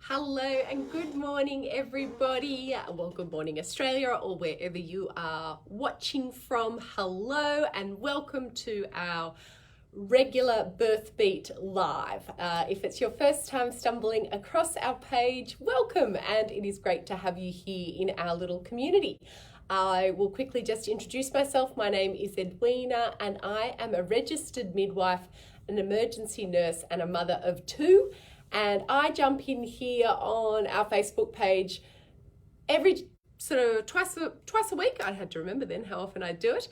Hello and good morning, everybody. Well, good morning, Australia, or wherever you are watching from. Hello and welcome to our regular Birth Beat Live. If it's your first time stumbling across our page, welcome, and it is great to have you here in our little community. I will quickly just introduce myself. My name is Edwina and I am a registered midwife, an emergency nurse and a mother of two. And I jump in here on our Facebook page every sort of twice a week. I had to remember then how often I do it,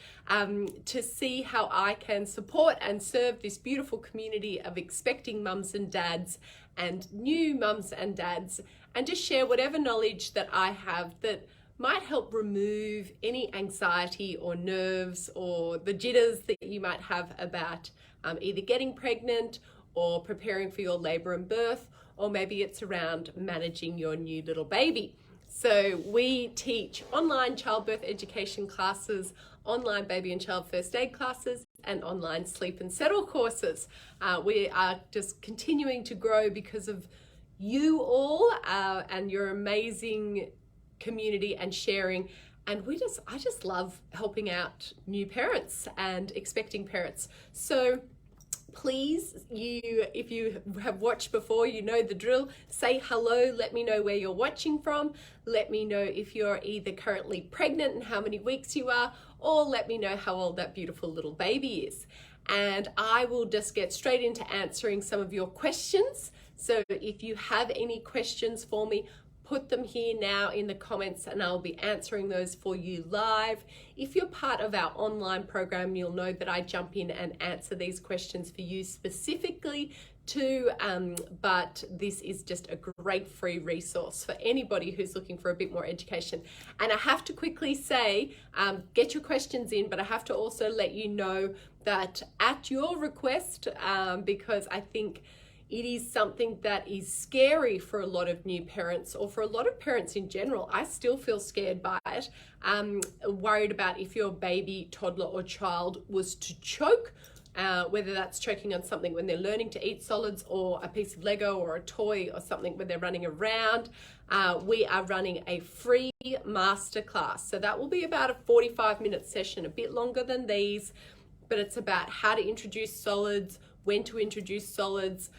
to see how I can support and serve this beautiful community of expecting mums and dads and new mums and dads, and just share whatever knowledge that I have that might help remove any anxiety or nerves or the jitters that you might have about either getting pregnant or preparing for your labor and birth, or maybe it's around managing your new little baby. So we teach online childbirth education classes, online baby and child first aid classes, and online sleep and settle courses. We are just continuing to grow because of you all and your amazing community and sharing. And I just love helping out new parents and expecting parents. So please, if you have watched before, you know the drill. Say hello, let me know where you're watching from. Let me know if you're either currently pregnant and how many weeks you are, or let me know how old that beautiful little baby is. And I will just get straight into answering some of your questions. So if you have any questions for me, put them here now in the comments and I'll be answering those for you live. If you're part of our online program, you'll know that I jump in and answer these questions for you specifically too, but this is just a great free resource for anybody who's looking for a bit more education. And I have to quickly say, get your questions in, but I have to also let you know that at your request, because I think it is something that is scary for a lot of new parents, or for a lot of parents in general. I still feel scared by it, worried about if your baby, toddler or child was to choke, whether that's choking on something when they're learning to eat solids, or a piece of Lego or a toy or something when they're running around. We are running a free masterclass. So that will be about a 45-minute session, a bit longer than these, but it's about how to introduce solids, when to introduce solids,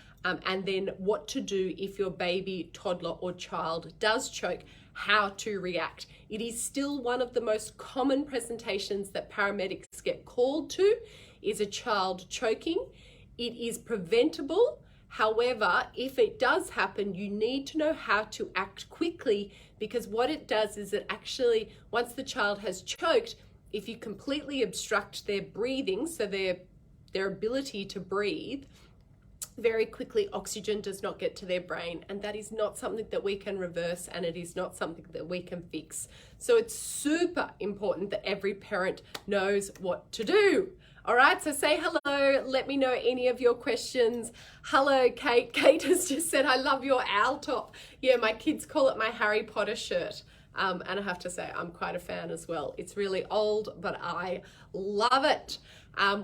and then what to do if your baby, toddler or child does choke, how to react. It is still one of the most common presentations that paramedics get called to, is a child choking. It is preventable. However, if it does happen, you need to know how to act quickly, because what it does is it actually, once the child has choked, if you completely obstruct their breathing, so their ability to breathe, very quickly oxygen does not get to their brain, and that is not something that we can reverse, and it is not something that we can fix. So it's super important that every parent knows what to do. All right, so say hello, let me know any of your questions. Hello, Kate. Kate has just said, I love your owl top. Yeah, my kids call it my Harry Potter shirt. And I have to say, I'm quite a fan as well. It's really old, but I love it.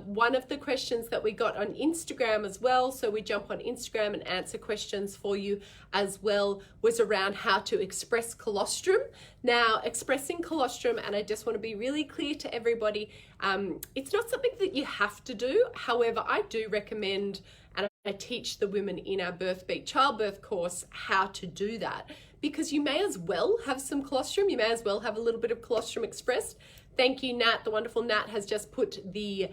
One of the questions that we got on Instagram as well, so we jump on Instagram and answer questions for you as well, was around how to express colostrum. Now, expressing colostrum, and I just want to be really clear to everybody, it's not something that you have to do. However, I do recommend, and I teach the women in our Birth Beat childbirth course how to do that, because you may as well have some colostrum. You may as well have a little bit of colostrum expressed. Thank you, Nat. The wonderful Nat has just put the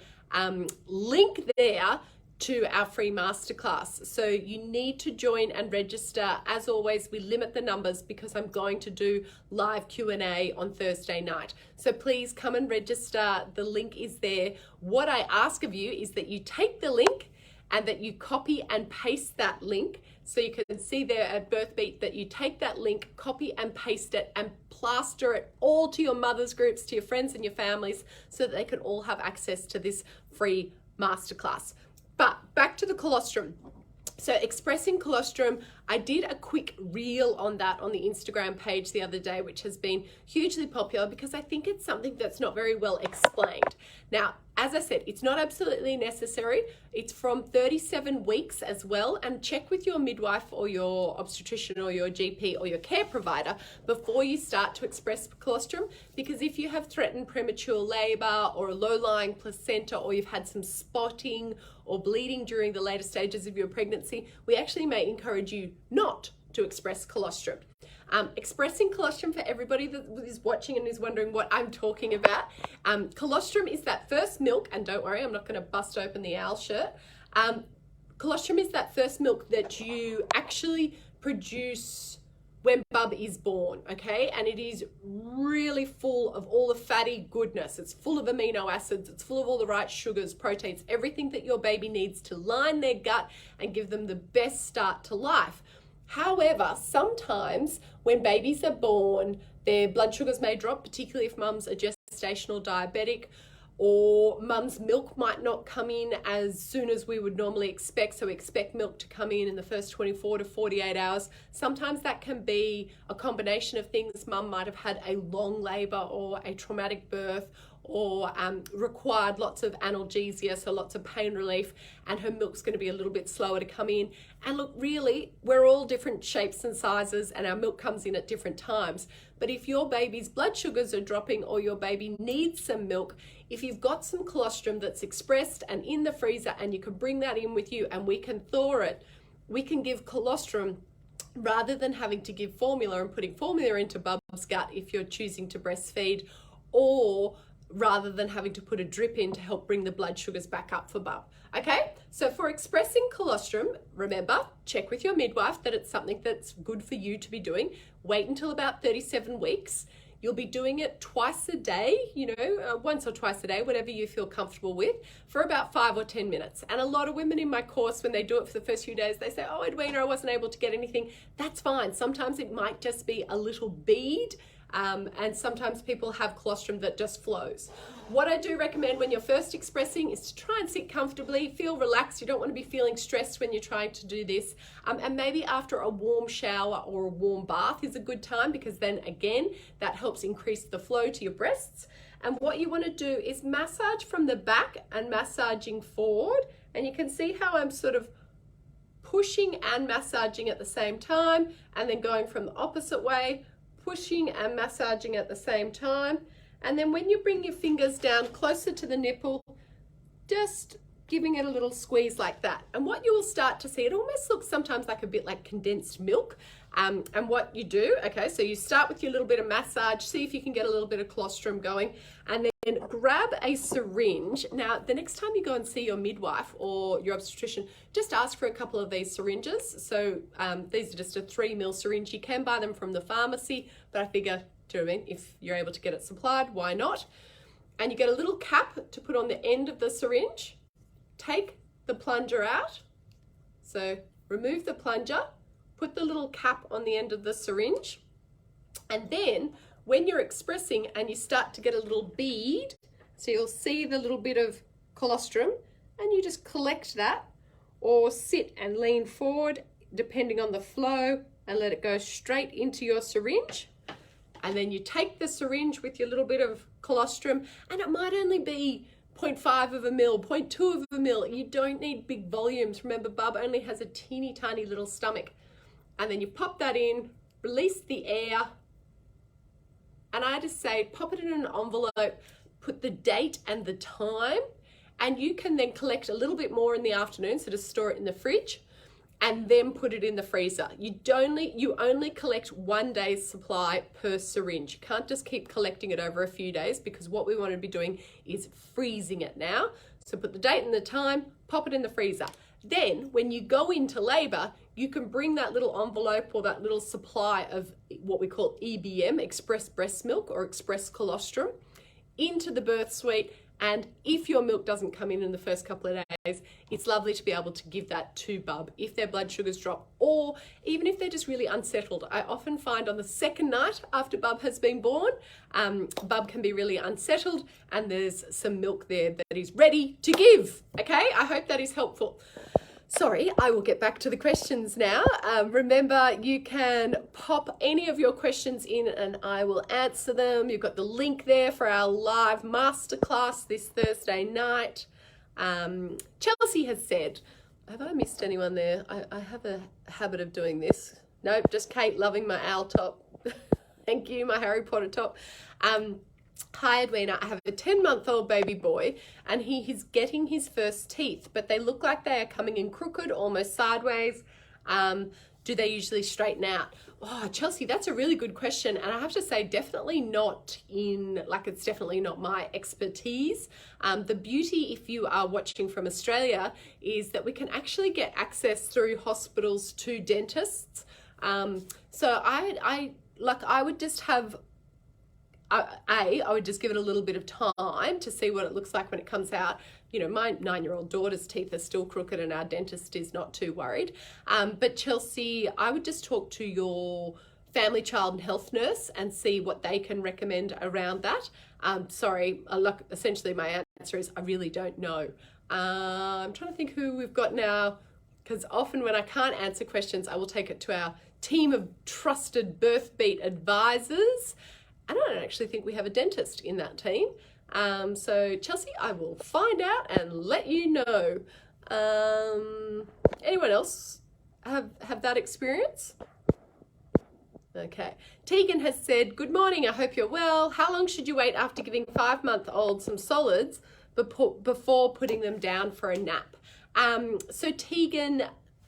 link there to our free masterclass. So you need to join and register. As always, we limit the numbers because I'm going to do live Q&A on Thursday night. So please come and register. The link is there. What I ask of you is that you take the link and that you copy and paste that link. So you can see there at Birth Beat that you take that link, copy and paste it, and plaster it all to your mothers groups, to your friends and your families, so that they can all have access to this free masterclass. But back to the colostrum. So expressing colostrum, I did a quick reel on that on the Instagram page the other day, which has been hugely popular because I think it's something that's not very well explained. Now, as I said, it's not absolutely necessary. It's from 37 weeks as well, and check with your midwife or your obstetrician or your GP or your care provider before you start to express colostrum, because if you have threatened premature labor or a low-lying placenta, or you've had some spotting or bleeding during the later stages of your pregnancy, we actually may encourage you not to express colostrum. Expressing colostrum, for everybody that is watching and is wondering what I'm talking about, colostrum is that first milk, and don't worry, I'm not going to bust open the owl shirt. Colostrum is that first milk that you actually produce when bub is born, okay? And it is really full of all the fatty goodness. It's full of amino acids, it's full of all the right sugars, proteins, everything that your baby needs to line their gut and give them the best start to life. However, sometimes when babies are born, their blood sugars may drop, particularly if mums are gestational diabetic, or mum's milk might not come in as soon as we would normally expect. So we expect milk to come in the first 24 to 48 hours. Sometimes that can be a combination of things. Mum might have had a long labor or a traumatic birth, or required lots of analgesia, so lots of pain relief, and her milk's going to be a little bit slower to come in. And look, really, we're all different shapes and sizes, and our milk comes in at different times. But if your baby's blood sugars are dropping, or your baby needs some milk, if you've got some colostrum that's expressed and in the freezer, and you can bring that in with you and we can thaw it, we can give colostrum rather than having to give formula and putting formula into bub's gut if you're choosing to breastfeed, or rather than having to put a drip in to help bring the blood sugars back up for bub. Okay, so for expressing colostrum, remember, check with your midwife that it's something that's good for you to be doing. Wait until about 37 weeks. You'll be doing it twice a day, once or twice a day, whatever you feel comfortable with, for about 5 or 10 minutes. And a lot of women in my course, when they do it for the first few days, they say, oh, Edwina, I wasn't able to get anything. That's fine. Sometimes it might just be a little bead, and sometimes people have colostrum that just flows. What I do recommend when you're first expressing is to try and sit comfortably, feel relaxed. You don't want to be feeling stressed when you're trying to do this. And maybe after a warm shower or a warm bath is a good time, because then again, that helps increase the flow to your breasts. And what you want to do is massage from the back and massaging forward. And you can see how I'm sort of pushing and massaging at the same time, and then going from the opposite way, pushing and massaging at the same time. And then when you bring your fingers down closer to the nipple, just giving it a little squeeze like that. And what you will start to see, it almost looks sometimes like a bit like condensed milk. And what you do, okay, so you start with your little bit of massage, see if you can get a little bit of colostrum going, and then grab a syringe. Now, the next time you go and see your midwife or your obstetrician, just ask for a couple of these syringes. So these are just a 3 ml syringe. You can buy them from the pharmacy, but I figure, do you know what I mean? If you're able to get it supplied, why not? And you get a little cap to put on the end of the syringe. Take the plunger out. So remove the plunger, put the little cap on the end of the syringe, and then when you're expressing and you start to get a little bead, so you'll see the little bit of colostrum, and you just collect that, or sit and lean forward depending on the flow, and let it go straight into your syringe. And then you take the syringe with your little bit of colostrum, and it might only be 0.5 of a mil, 0.2 of a mil. You don't need big volumes. Remember, bub only has a teeny tiny little stomach. And then you pop that in, release the air, and I just say pop it in an envelope, put the date and the time, and you can then collect a little bit more in the afternoon, so just store it in the fridge, and then put it in the freezer. You only collect 1 day's supply per syringe. You can't just keep collecting it over a few days, because what we want to be doing is freezing it now. So put the date and the time, pop it in the freezer. Then when you go into labor, you can bring that little envelope or that little supply of what we call EBM, express breast milk or express colostrum, into the birth suite. And if your milk doesn't come in the first couple of days, it's lovely to be able to give that to bub if their blood sugars drop, or even if they're just really unsettled. I often find on the second night after bub has been born, bub can be really unsettled, and there's some milk there that is ready to give. Okay, I hope that is helpful. Sorry, I will get back to the questions now. Remember, you can pop any of your questions in and I will answer them. You've got the link there for our live masterclass this Thursday night. Chelsea has said, have I missed anyone there? I have a habit of doing this. Nope, just Kate loving my owl top. Thank you, my Harry Potter top. Hi Edwina, I have a 10-month-old baby boy and he is getting his first teeth, but they look like they are coming in crooked, almost sideways. Do they usually straighten out? Oh, Chelsea, that's a really good question. And I have to say, definitely not it's definitely not my expertise. The beauty, if you are watching from Australia, is that we can actually get access through hospitals to dentists. So I would just have, I would just give it a little bit of time to see what it looks like when it comes out. You know, my 9-year-old daughter's teeth are still crooked and our dentist is not too worried. But Chelsea, I would just talk to your family, child and health nurse and see what they can recommend around that. Sorry, essentially my answer is I really don't know. I'm trying to think who we've got now, because often when I can't answer questions, I will take it to our team of trusted birth beat advisors. I don't actually think we have a dentist in that team. So Chelsea, I will find out and let you know. Anyone else have that experience? Okay. Tegan has said, good morning, I hope you're well. How long should you wait after giving 5-month-old some solids before putting them down for a nap? So Tegan,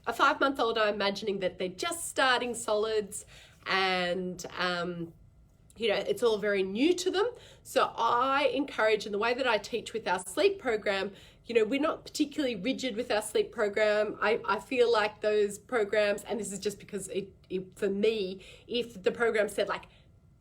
a 5-month-old, I'm imagining that they're just starting solids and you know, it's all very new to them. So I encourage, in the way that I teach with our sleep program, you know, we're not particularly rigid with our sleep program. I feel like those programs, and this is just because for me, if the program said like,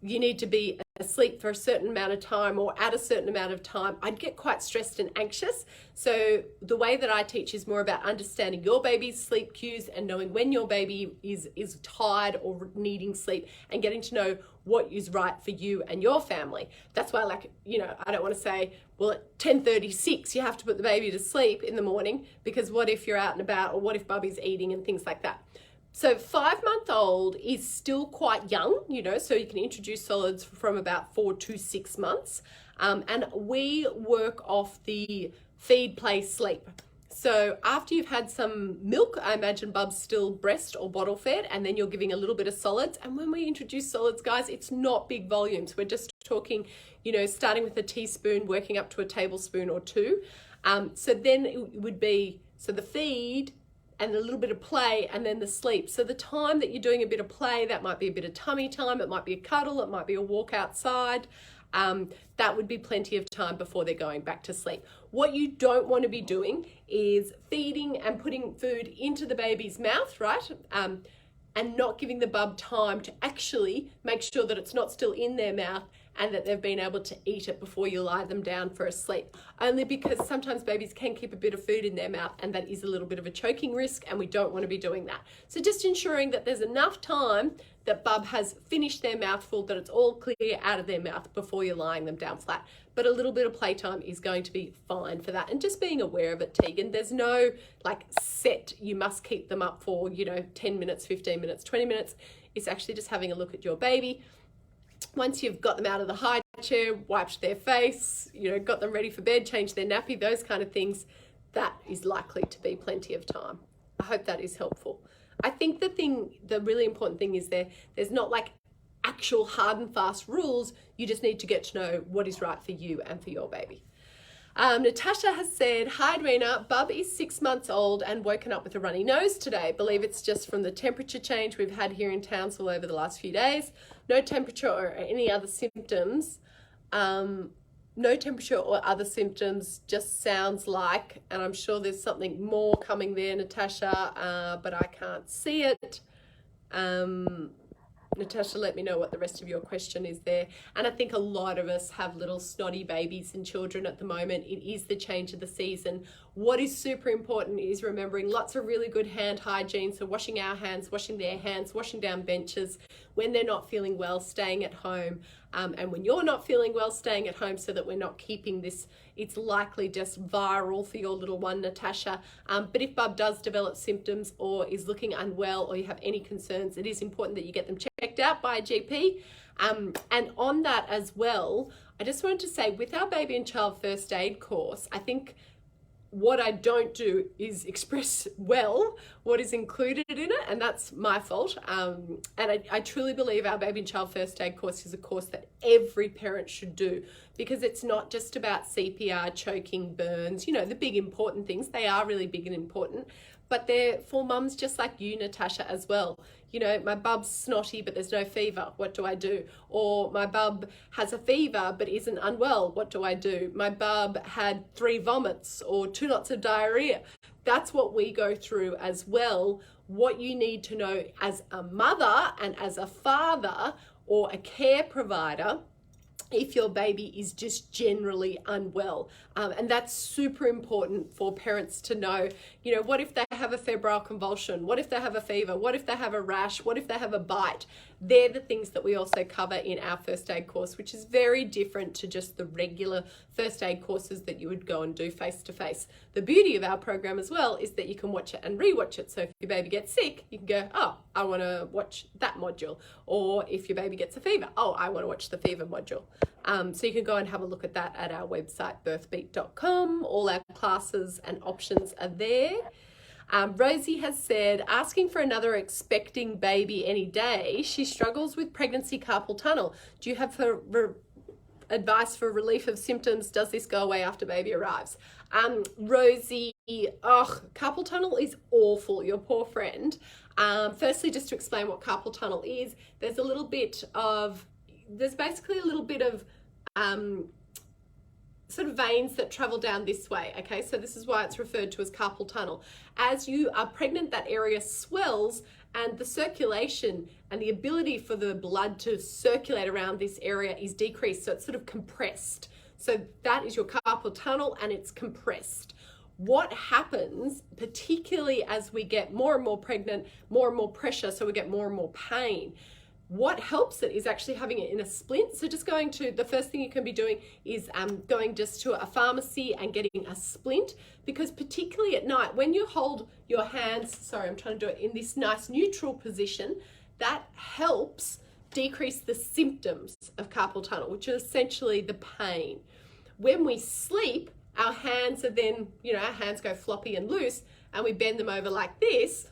you need to be asleep for a certain amount of time or at a certain amount of time, I'd get quite stressed and anxious. So the way that I teach is more about understanding your baby's sleep cues and knowing when your baby is tired or needing sleep and getting to know what is right for you and your family. That's why, like, you know, I don't want to say, well, at 10:36 you have to put the baby to sleep in the morning, because what if you're out and about, or what if Bubby's eating and things like that. So 5-month-old is still quite young, you know, so you can introduce solids from about 4 to 6 months. And we work off the feed, play, sleep. So after you've had some milk, I imagine Bub's still breast or bottle fed, and then you're giving a little bit of solids. And when we introduce solids, guys, it's not big volumes. We're just talking, you know, starting with a teaspoon, working up to a tablespoon or 2. So then it would be, so the feed, and a little bit of play, and then the sleep. So the time that you're doing a bit of play, that might be a bit of tummy time, it might be a cuddle, it might be a walk outside. That would be plenty of time before they're going back to sleep. What you don't want to be doing is feeding and putting food into the baby's mouth, right? And not giving the bub time to actually make sure that it's not still in their mouth and that they've been able to eat it before you lie them down for a sleep. Only because sometimes babies can keep a bit of food in their mouth, and that is a little bit of a choking risk, and we don't want to be doing that. So just ensuring that there's enough time that bub has finished their mouthful, that it's all clear out of their mouth before you're lying them down flat. But a little bit of playtime is going to be fine for that. And just being aware of it, Tegan, there's no like set, you must keep them up for, you know, 10 minutes, 15 minutes, 20 minutes. It's actually just having a look at your baby. Once you've got them out of the high chair, wiped their face, you know, got them ready for bed, changed their nappy, those kind of things, that is likely to be plenty of time. I hope that is helpful. I think the really important thing is there's not like actual hard and fast rules. You just need to get to know what is right for you and for your baby. Natasha has said, hi Edwina, Bub is 6 months old and woken up with a runny nose today. Believe it's just from the temperature change we've had here in Townsville over the last few days. No temperature or any other symptoms. No temperature or other symptoms, just sounds like, and I'm sure there's something more coming there, Natasha, but I can't see it. Natasha, let me know what the rest of your question is there. And I think a lot of us have little snotty babies and children at the moment. It is the change of the season. What is super important is remembering lots of really good hand hygiene. So washing our hands, washing their hands, washing down benches when they're not feeling well, staying at home. And when you're not feeling well, staying at home, so that we're not keeping this, it's likely just viral for your little one, Natasha. But if Bub does develop symptoms or is looking unwell, or you have any concerns, it is important that you get them checked out by a GP. And on that as well, I just wanted to say, with our baby and child first aid course, I think what I don't do is express well what is included in it, and that's my fault. And I truly believe our baby and child first aid course is a course that every parent should do, because it's not just about CPR, choking, burns, you know, the big important things. They are really big and important, but they're for mums just like you, Natasha, as well. You know, my bub's snotty, but there's no fever. What do I do? Or my bub has a fever, but isn't unwell. What do I do? My bub had 3 vomits or 2 lots of diarrhea. That's what we go through as well. What you need to know as a mother and as a father or a care provider, if your baby is just generally unwell. And that's super important for parents to know. You know, what if they have a febrile convulsion? What if they have a fever? What if they have a rash? What if they have a bite? They're the things that we also cover in our first aid course, which is very different to just the regular first aid courses that you would go and do face to face. The beauty of our program as well is that you can watch it and rewatch it. So if your baby gets sick, you can go, oh, I want to watch that module. Or if your baby gets a fever, oh, I want to watch the fever module. So you can go and have a look at that at our website, birthbeat.com. All our classes and options are there. Rosie has said, asking for another expecting baby any day. She struggles with pregnancy carpal tunnel. Do you have advice for relief of symptoms? Does this go away after baby arrives? Rosie, carpal tunnel is awful, your poor friend. Firstly, just to explain what carpal tunnel is, there's basically a little bit of sort of veins that travel down this way, okay? So this is why it's referred to as carpal tunnel. As you are pregnant, that area swells, and the circulation and the ability for the blood to circulate around this area is decreased, so it's sort of compressed. So that is your carpal tunnel, and it's compressed. What happens, particularly as we get more and more pregnant, more and more pressure, so we get more and more pain, what helps it is actually having it in a splint. So just the first thing you can be doing is going just to a pharmacy and getting a splint, because particularly at night, when you hold your hands, I'm trying to do it in this nice neutral position, that helps decrease the symptoms of carpal tunnel, which is essentially the pain. When we sleep, our hands are then, our hands go floppy and loose, and we bend them over like this.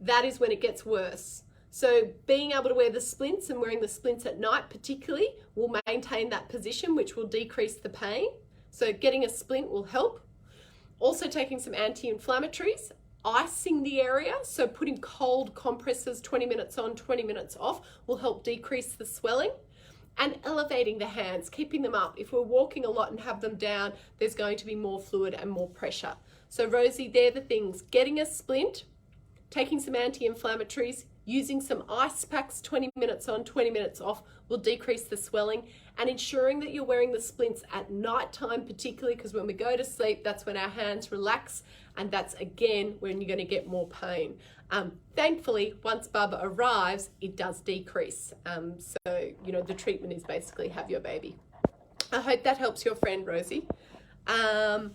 That is when it gets worse. So being able to wear the splints and wearing the splints at night particularly will maintain that position, which will decrease the pain. So getting a splint will help. Also taking some anti-inflammatories, icing the area, so putting cold compresses 20 minutes on, 20 minutes off will help decrease the swelling. And elevating the hands, keeping them up. If we're walking a lot and have them down, there's going to be more fluid and more pressure. So Rosie, they're the things. Getting a splint, taking some anti-inflammatories, using some ice packs 20 minutes on, 20 minutes off will decrease the swelling, and ensuring that you're wearing the splints at night time, particularly because when we go to sleep, that's when our hands relax, and that's again when you're going to get more pain. Thankfully, once Bubba arrives, it does decrease. So, the treatment is basically have your baby. I hope that helps your friend, Rosie. Hi,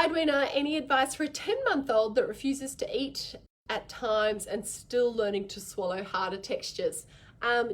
Edwina. Any advice for a 10-month-old that refuses to eat at times and still learning to swallow harder textures?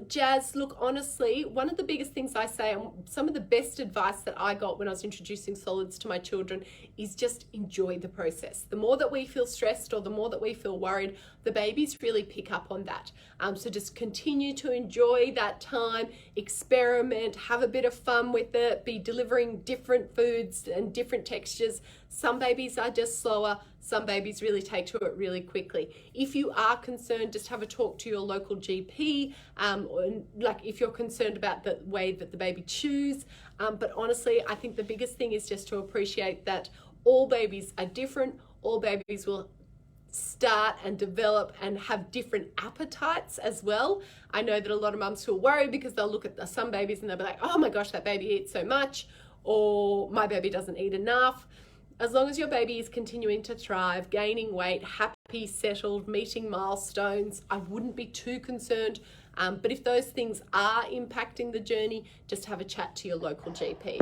Jazz, look, honestly, one of the biggest things I say, and some of the best advice that I got when I was introducing solids to my children, is just enjoy the process. The more that we feel stressed or the more that we feel worried, the babies really pick up on that. So just continue to enjoy that time, experiment, have a bit of fun with it, be delivering different foods and different textures. Some babies are just slower. Some babies really take to it really quickly. If you are concerned, just have a talk to your local GP, like if you're concerned about the way that the baby chews. But honestly, I think the biggest thing is just to appreciate that all babies are different. All babies will start and develop and have different appetites as well. I know that a lot of mums feel worried because they'll look at some babies and they'll be like, oh my gosh, that baby eats so much, or my baby doesn't eat enough. as long as your baby is continuing to thrive, gaining weight, happy, settled, meeting milestones, I wouldn't be too concerned. But if those things are impacting the journey, just have a chat to your local GP.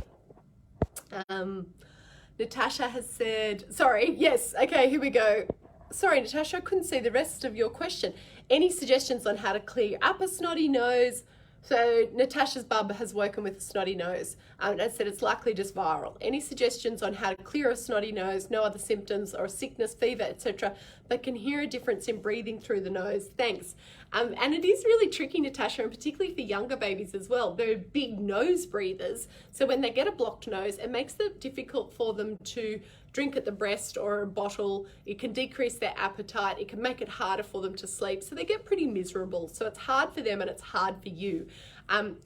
Natasha has said, sorry, yes, okay, here we go. Sorry, Natasha, I couldn't see the rest of your question. Any suggestions on how to clear your upper snotty nose? So Natasha's bub has woken with a snotty nose and said it's likely just viral. Any suggestions on how to clear a snotty nose, no other symptoms or sickness, fever, etc., but can hear a difference in breathing through the nose? Thanks. And it is really tricky, Natasha, and particularly for younger babies as well. They're big nose breathers. So when they get a blocked nose, it makes it difficult for them to drink at the breast or a bottle. It can decrease their appetite. It can make it harder for them to sleep. So they get pretty miserable. So it's hard for them and it's hard for you.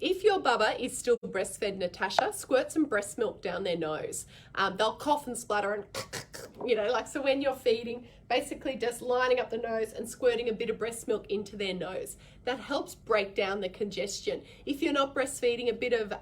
If your bubba is still breastfed, Natasha, squirt some breast milk down their nose. They'll cough and splutter and, so when you're feeding, basically just lining up the nose and squirting a bit of breast milk into their nose. That helps break down the congestion. If you're not breastfeeding, a bit of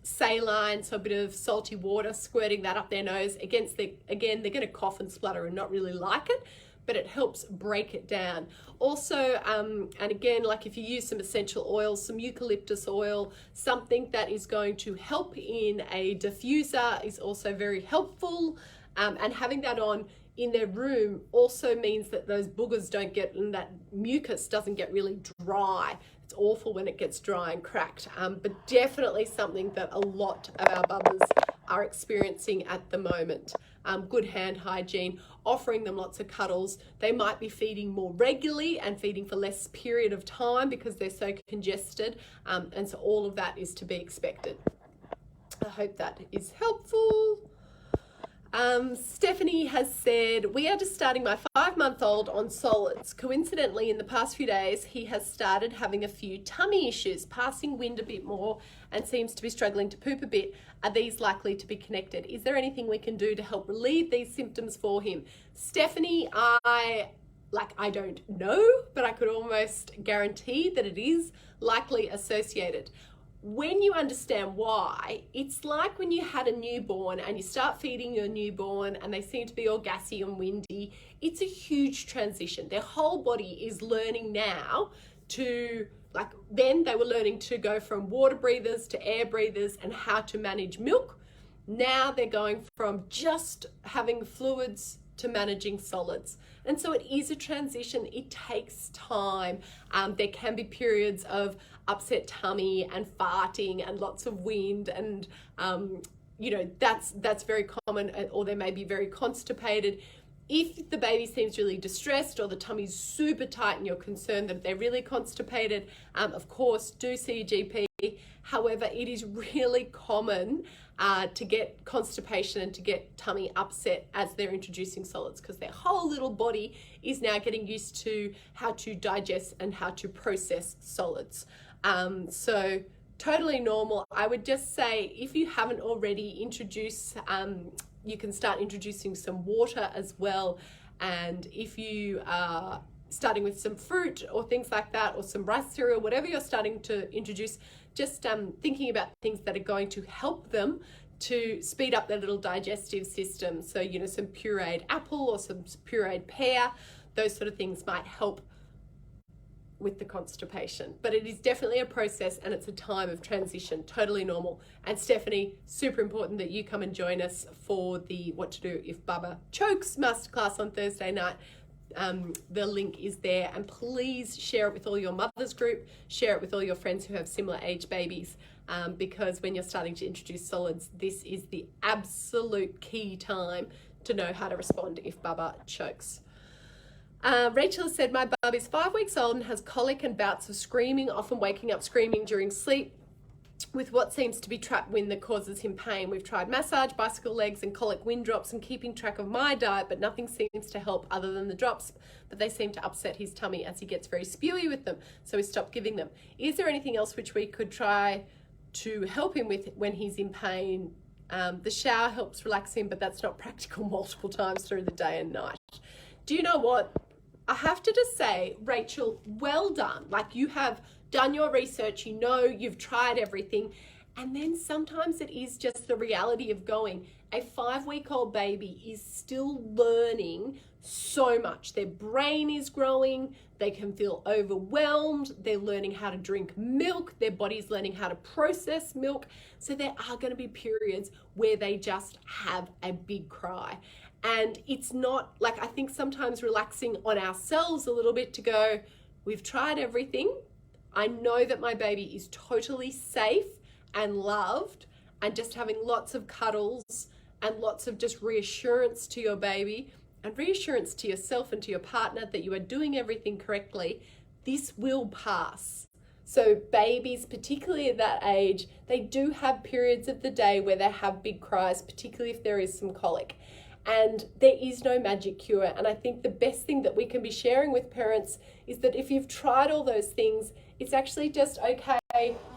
saline, so a bit of salty water, squirting that up their nose. Again, they're going to cough and splutter and not really like it, but it helps break it down. Also, and again, like if you use some essential oils, some eucalyptus oil, something that is going to help in a diffuser is also very helpful. And having that on in their room also means that those boogers don't get, and that mucus doesn't get really dry. It's awful when it gets dry and cracked, but definitely something that a lot of our bubbers are experiencing at the moment. Good hand hygiene, offering them lots of cuddles. They might be feeding more regularly and feeding for less period of time because they're so congested, and so all of that is to be expected. I hope that is helpful. Stephanie has said, we are just starting my 5-month-old on solids. Coincidentally, in the past few days, he has started having a few tummy issues, passing wind a bit more and seems to be struggling to poop a bit. Are these likely to be connected? Is there anything we can do to help relieve these symptoms for him? Stephanie, I don't know, but I could almost guarantee that it is likely associated. When you understand why, it's like when you had a newborn and you start feeding your newborn and they seem to be all gassy and windy. It's a huge transition. Their whole body is learning now to, then they were learning to go from water breathers to air breathers and how to manage milk. Now they're going from just having fluids to managing solids. And so it is a transition. It takes time. There can be periods of upset tummy and farting and lots of wind, and that's very common, or they may be very constipated. If the baby seems really distressed or the tummy's super tight and you're concerned that they're really constipated, of course, do see a GP. However, it is really common to get constipation and to get tummy upset as they're introducing solids, because their whole little body is now getting used to how to digest and how to process solids. So totally normal. I would just say, if you haven't already introduced, you can start introducing some water as well. And if you are starting with some fruit or things like that, or some rice cereal, whatever you're starting to introduce, just thinking about things that are going to help them to speed up their little digestive system. So, some pureed apple or some pureed pear, those sort of things might help with the constipation. But it is definitely a process and it's a time of transition, totally normal. And Stephanie, super important that you come and join us for the What to Do If Bubba Chokes masterclass on Thursday night. The link is there, and please share it with all your mothers group, share it with all your friends who have similar age babies, because when you're starting to introduce solids, this is the absolute key time to know how to respond if Bubba chokes. Rachel said, my bub is 5 weeks old and has colic and bouts of screaming, often waking up screaming during sleep with what seems to be trapped wind that causes him pain. We've tried massage, bicycle legs and colic wind drops and keeping track of my diet, but nothing seems to help other than the drops, but they seem to upset his tummy as he gets very spewy with them, so we stopped giving them. Is there anything else which we could try to help him with when he's in pain? The shower helps relax him, but that's not practical multiple times through the day and night. Do you know what? I have to just say, Rachel, well done. You have done your research, you've tried everything, And then sometimes it is just the reality of going. A 5-week-old baby is still learning so much. Their brain is growing. They can feel overwhelmed. They're learning how to drink milk. Their body's learning how to process milk. So there are going to be periods where they just have a big cry. And it's not like, I think sometimes relaxing on ourselves a little bit to go, we've tried everything. I know that my baby is totally safe and loved, and just having lots of cuddles and lots of just reassurance to your baby and reassurance to yourself and to your partner that you are doing everything correctly. This will pass. So babies, particularly at that age, they do have periods of the day where they have big cries, particularly if there is some colic. And there is no magic cure. And I think the best thing that we can be sharing with parents is that if you've tried all those things, it's actually just okay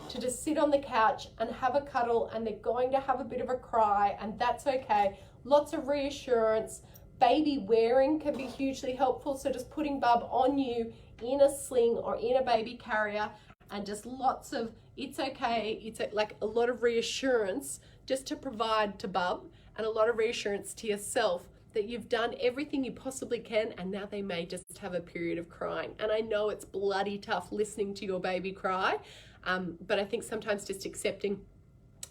to just sit on the couch and have a cuddle, and they're going to have a bit of a cry, and that's okay. Lots of reassurance. Baby wearing can be hugely helpful. So just putting Bub on you in a sling or in a baby carrier, and just lots of, it's okay. It's like a lot of reassurance just to provide to Bub, and a lot of reassurance to yourself that you've done everything you possibly can, and now they may just have a period of crying. And I know it's bloody tough listening to your baby cry, but I think sometimes just accepting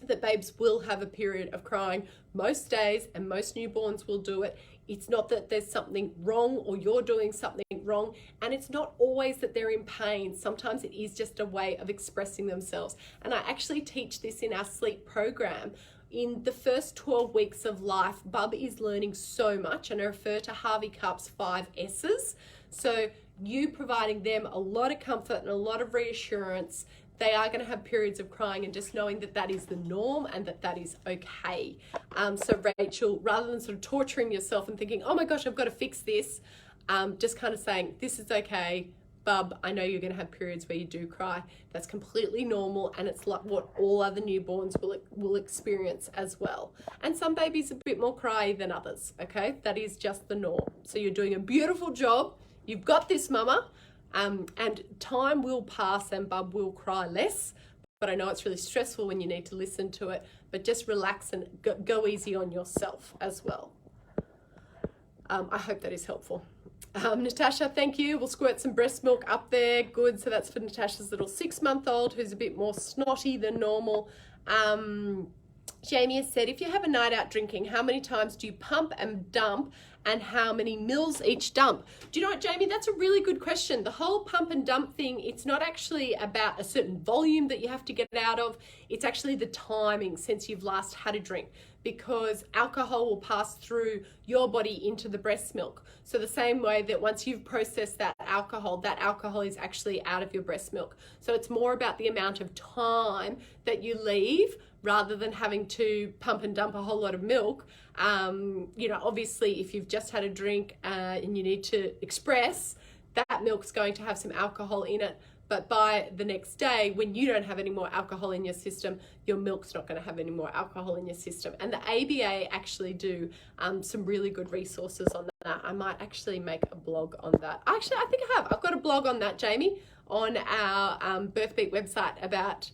that babes will have a period of crying most days, and most newborns will do it. It's not that there's something wrong or you're doing something wrong, and it's not always that they're in pain. Sometimes it is just a way of expressing themselves. And I actually teach this in our sleep program. In the first 12 weeks of life, Bub is learning so much, and I refer to Harvey Karp's 5 S's. So you providing them a lot of comfort and a lot of reassurance. They are going to have periods of crying, and just knowing that that is the norm and that that is okay. So Rachel, rather than sort of torturing yourself and thinking, oh my gosh, I've got to fix this, just kind of saying, this is okay. Bub, I know you're going to have periods where you do cry. That's completely normal, and it's like what all other newborns will experience as well. And some babies are a bit more cry than others, okay? That is just the norm. So you're doing a beautiful job. You've got this, mama. And time will pass and Bub will cry less, but I know it's really stressful when you need to listen to it, but just relax and go easy on yourself as well. I hope that is helpful. Natasha, thank you. We'll squirt some breast milk up there. Good. So that's for Natasha's little 6-month-old who's a bit more snotty than normal. Jamie has said, if you have a night out drinking, how many times do you pump and dump, and how many mils each dump? Do you know what, Jamie? That's a really good question. The whole pump and dump thing, it's not actually about a certain volume that you have to get out of. It's actually the timing since you've last had a drink, because alcohol will pass through your body into the breast milk. So the same way that once you've processed that alcohol is actually out of your breast milk. So it's more about the amount of time that you leave rather than having to pump and dump a whole lot of milk. You know, obviously if you've just had a drink and you need to express, that milk's going to have some alcohol in it. But by the next day, when you don't have any more alcohol in your system, your milk's not going to have any more alcohol in your system. And the ABA actually do some really good resources on that. I might actually make a blog on that. Actually, I think I have. I've got a blog on that, Jamie, on our Birthbeat website about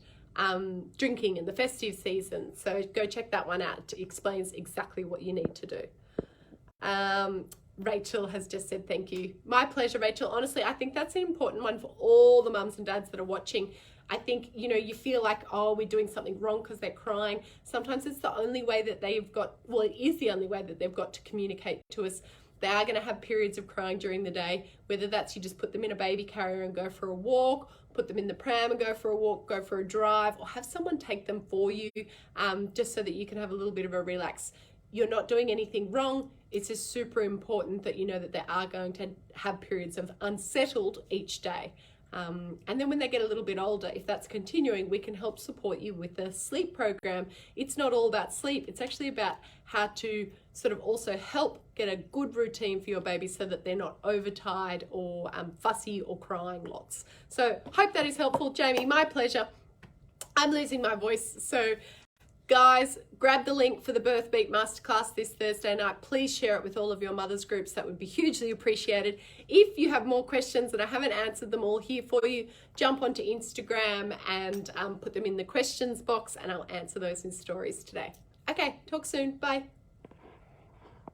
drinking in the festive season. So go check that one out. It explains exactly what you need to do. Rachel has just said thank you. My pleasure, Rachel. Honestly, I think that's an important one for all the mums and dads that are watching. I think, you know, you feel like, oh, we're doing something wrong because they're crying. Sometimes it's the only way that they've got, well, it is the only way that they've got to communicate to us. They are going to have periods of crying during the day, whether that's you just put them in a baby carrier and go for a walk, put them in the pram and go for a walk, go for a drive, or have someone take them for you, just so that you can have a little bit of a relax. You're not doing anything wrong. It's just super important that you know that they are going to have periods of unsettled each day. And then when they get a little bit older, if that's continuing, we can help support you with the sleep program. It's not all about sleep. It's actually about how to sort of also help get a good routine for your baby so that they're not overtired or fussy or crying lots. So hope that is helpful. Jamie, my pleasure. I'm losing my voice. So Guys, grab the link for the Birth Beat Masterclass this Thursday night. Please share it with all of your mothers groups. That would be hugely appreciated. If you have more questions and I haven't answered them all here for you, jump onto Instagram and put them in the questions box and I'll answer those in stories today. Okay, talk soon. Bye.